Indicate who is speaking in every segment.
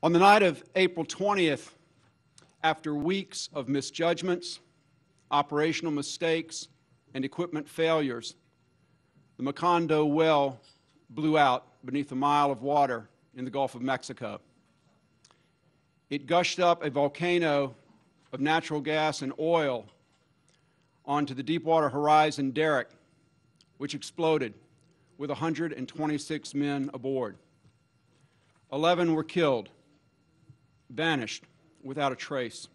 Speaker 1: On the night of April 20th, after weeks of misjudgments, operational mistakes, and equipment failures, the Macondo well blew out beneath a mile of water in the Gulf of Mexico. It gushed up a volcano of natural gas and oil onto the Deepwater Horizon derrick, which exploded with 126 men aboard. 11 were killed, vanished without a trace.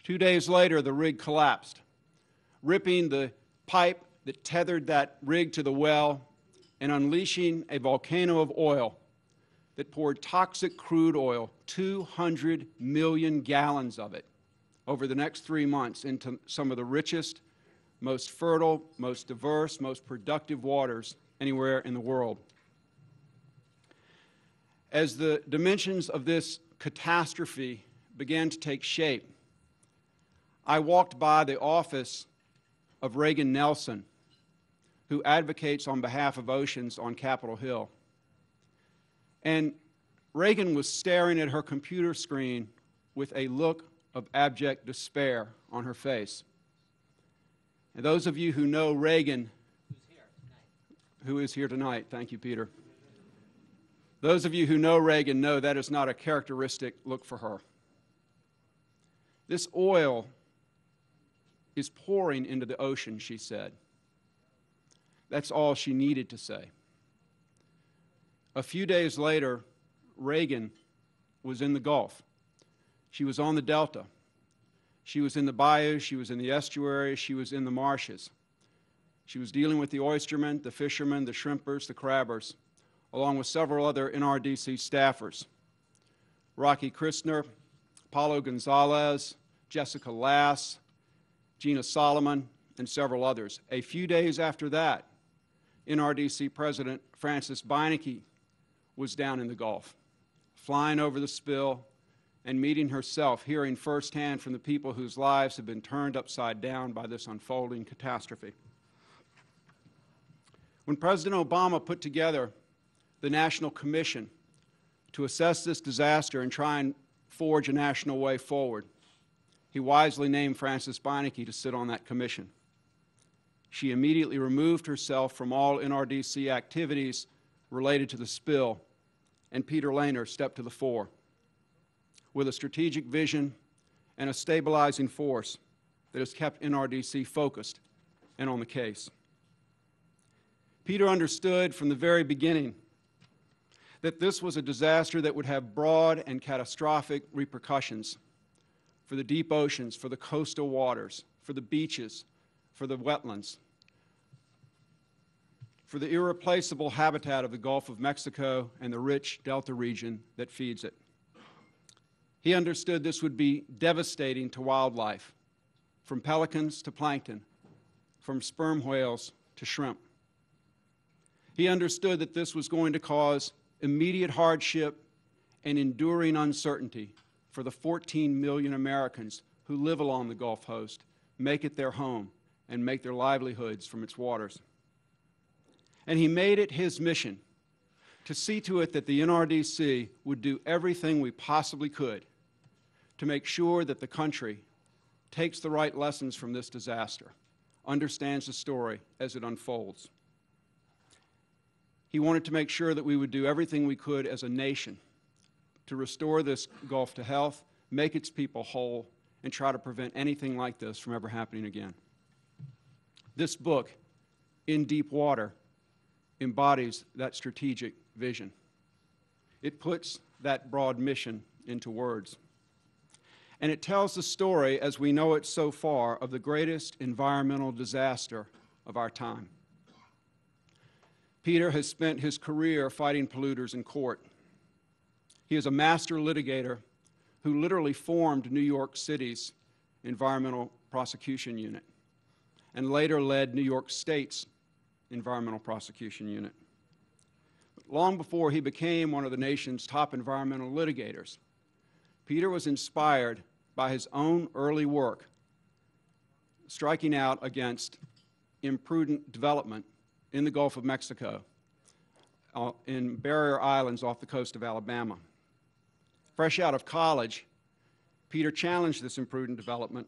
Speaker 1: 2 days later, the rig collapsed, ripping the pipe that tethered that rig to the well and unleashing a volcano of oil that poured toxic crude oil, 200 million gallons of it, over the next 3 months into some of the richest, most fertile, most diverse, most productive waters anywhere in the world. As the dimensions of this catastrophe began to take shape, I walked by the office of Reagan Nelson, who advocates on behalf of oceans on Capitol Hill. And Reagan was staring at her computer screen with a look of abject despair on her face. And those of you who know Reagan, who is here tonight, thank you, Peter. Those of you who know Reagan know that is not a characteristic look for her. This oil is pouring into the ocean, she said. That's all she needed to say. A few days later, Reagan was in the Gulf. She was on the Delta. She was in the bayous, she was in the estuary, she was in the marshes. She was dealing with the oystermen, the fishermen, the shrimpers, the crabbers, along with several other NRDC staffers. Rocky Christner, Paulo Gonzalez, Jessica Lass, Gina Solomon, and several others. A few days after that, NRDC President Francis Beinecke was down in the Gulf, flying over the spill and meeting herself, hearing firsthand from the people whose lives have been turned upside down by this unfolding catastrophe. When President Obama put together the National Commission to assess this disaster and try and forge a national way forward, he wisely named Francis Beinecke to sit on that commission. She immediately removed herself from all NRDC activities related to the spill, and Peter Lehner stepped to the fore with a strategic vision and a stabilizing force that has kept NRDC focused and on the case. Peter understood from the very beginning that this was a disaster that would have broad and catastrophic repercussions for the deep oceans, for the coastal waters, for the beaches, for the wetlands, for the irreplaceable habitat of the Gulf of Mexico and the rich delta region that feeds it. He understood this would be devastating to wildlife, from pelicans to plankton, from sperm whales to shrimp. He understood that this was going to cause immediate hardship and enduring uncertainty for the 14 million Americans who live along the Gulf Coast, make it their home, and make their livelihoods from its waters. And he made it his mission to see to it that the NRDC would do everything we possibly could to make sure that the country takes the right lessons from this disaster, understands the story as it unfolds. He wanted to make sure that we would do everything we could as a nation to restore this Gulf to health, make its people whole, and try to prevent anything like this from ever happening again. This book, In Deep Water, embodies that strategic vision. It puts that broad mission into words. And it tells the story, as we know it so far, of the greatest environmental disaster of our time. Peter has spent his career fighting polluters in court. He is a master litigator who literally formed New York City's Environmental Prosecution Unit and later led New York State's Environmental Prosecution Unit. But long before he became one of the nation's top environmental litigators, Peter was inspired by his own early work striking out against imprudent development in the Gulf of Mexico, in barrier islands off the coast of Alabama. Fresh out of college, Peter challenged this imprudent development,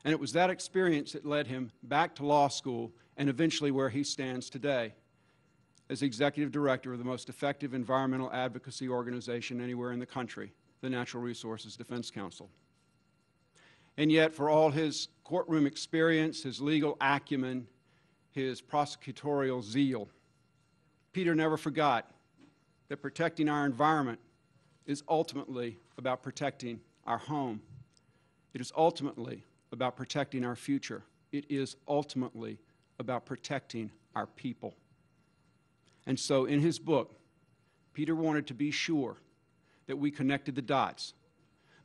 Speaker 1: and it was that experience that led him back to law school and eventually where he stands today as executive director of the most effective environmental advocacy organization anywhere in the country, the Natural Resources Defense Council. And yet, for all his courtroom experience, his legal acumen, his prosecutorial zeal, Peter never forgot that protecting our environment is ultimately about protecting our home. It is ultimately about protecting our future. It is ultimately about protecting our people. And so in his book, Peter wanted to be sure that we connected the dots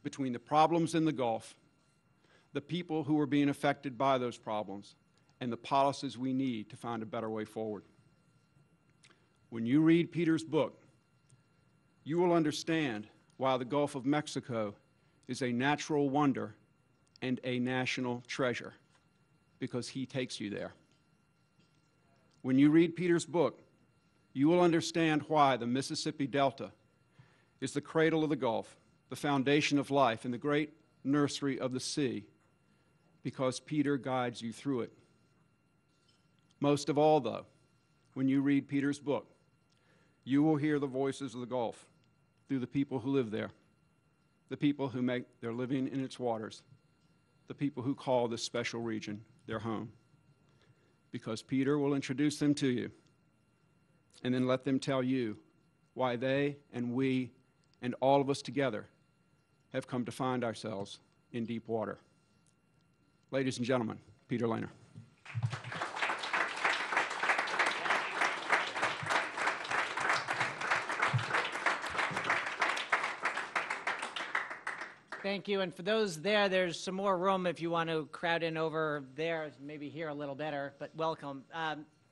Speaker 1: between the problems in the Gulf, the people who are being affected by those problems, and the policies we need to find a better way forward. When you read Peter's book, you will understand why the Gulf of Mexico is a natural wonder and a national treasure, because he takes you there. When you read Peter's book, you will understand why the Mississippi Delta is the cradle of the Gulf, the foundation of life, and the great nursery of the sea, because Peter guides you through it. Most of all, though, when you read Peter's book, you will hear the voices of the Gulf through the people who live there, the people who make their living in its waters, the people who call this special region their home. Because Peter will introduce them to you and then let them tell you why they and we and all of us together have come to find ourselves in deep water. Ladies and gentlemen, Peter Lehner.
Speaker 2: Thank you. And for those there, there's some more room if you want to crowd in over there, maybe hear a little better, but welcome.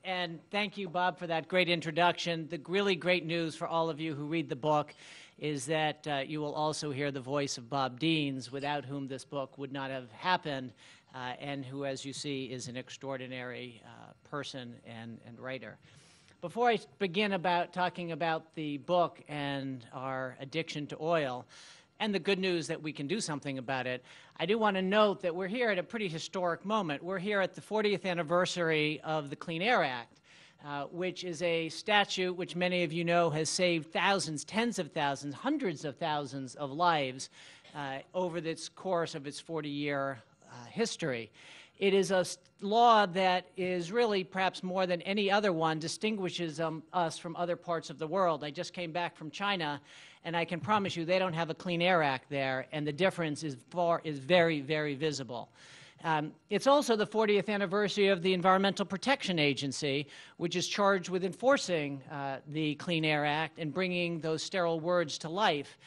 Speaker 2: And thank you, Bob, for that great introduction. The really great news for all of you who read the book is that you will also hear the voice of Bob Deans, without whom this book would not have happened, and who, as you see, is an extraordinary person and writer. Before I begin talking about the book and our addiction to oil, and the good news that we can do something about it, I do want to note that we're here at a pretty historic moment. We're here at the 40th anniversary of the Clean Air Act, which is a statute which many of you know has saved thousands, tens of thousands, hundreds of thousands of lives over its course of its 40-year history. It is a law that is really, perhaps more than any other one, distinguishes us from other parts of the world. I just came back from China, and I can promise you they don't have a Clean Air Act there, and the difference is very, very visible. It's also the 40th anniversary of the Environmental Protection Agency, which is charged with enforcing the Clean Air Act and bringing those sterile words to life.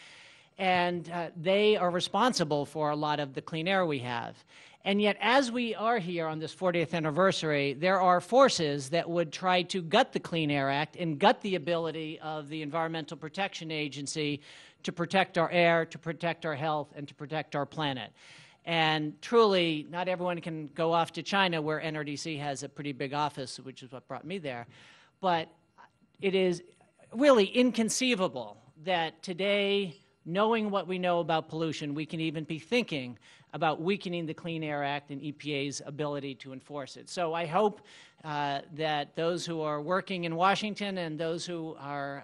Speaker 2: And they are responsible for a lot of the clean air we have. And yet, as we are here on this 40th anniversary, there are forces that would try to gut the Clean Air Act and gut the ability of the Environmental Protection Agency to protect our air, to protect our health, and to protect our planet. And truly, not everyone can go off to China, where NRDC has a pretty big office, which is what brought me there. But it is really inconceivable that today, knowing what we know about pollution, we can even be thinking about weakening the Clean Air Act and EPA's ability to enforce it. So I hope that those who are working in Washington and those who are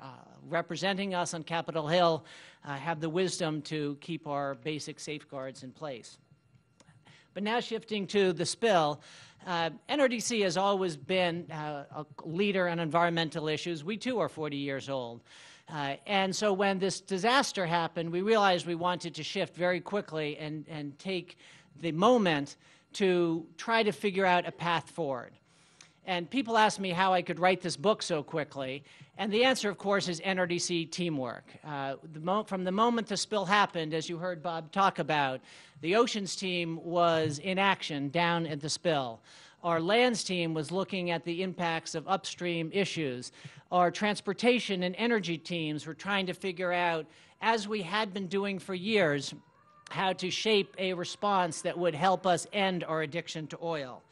Speaker 2: representing us on Capitol Hill have the wisdom to keep our basic safeguards in place. But now shifting to the spill, NRDC has always been a leader on environmental issues. We too are 40 years old. And so when this disaster happened, we realized we wanted to shift very quickly and take the moment to try to figure out a path forward. And people ask me how I could write this book so quickly. And the answer, of course, is NRDC teamwork. From the moment the spill happened, as you heard Bob talk about, the oceans team was in action down at the spill. Our lands team was looking at the impacts of upstream issues. Our transportation and energy teams were trying to figure out, as we had been doing for years, how to shape a response that would help us end our addiction to oil.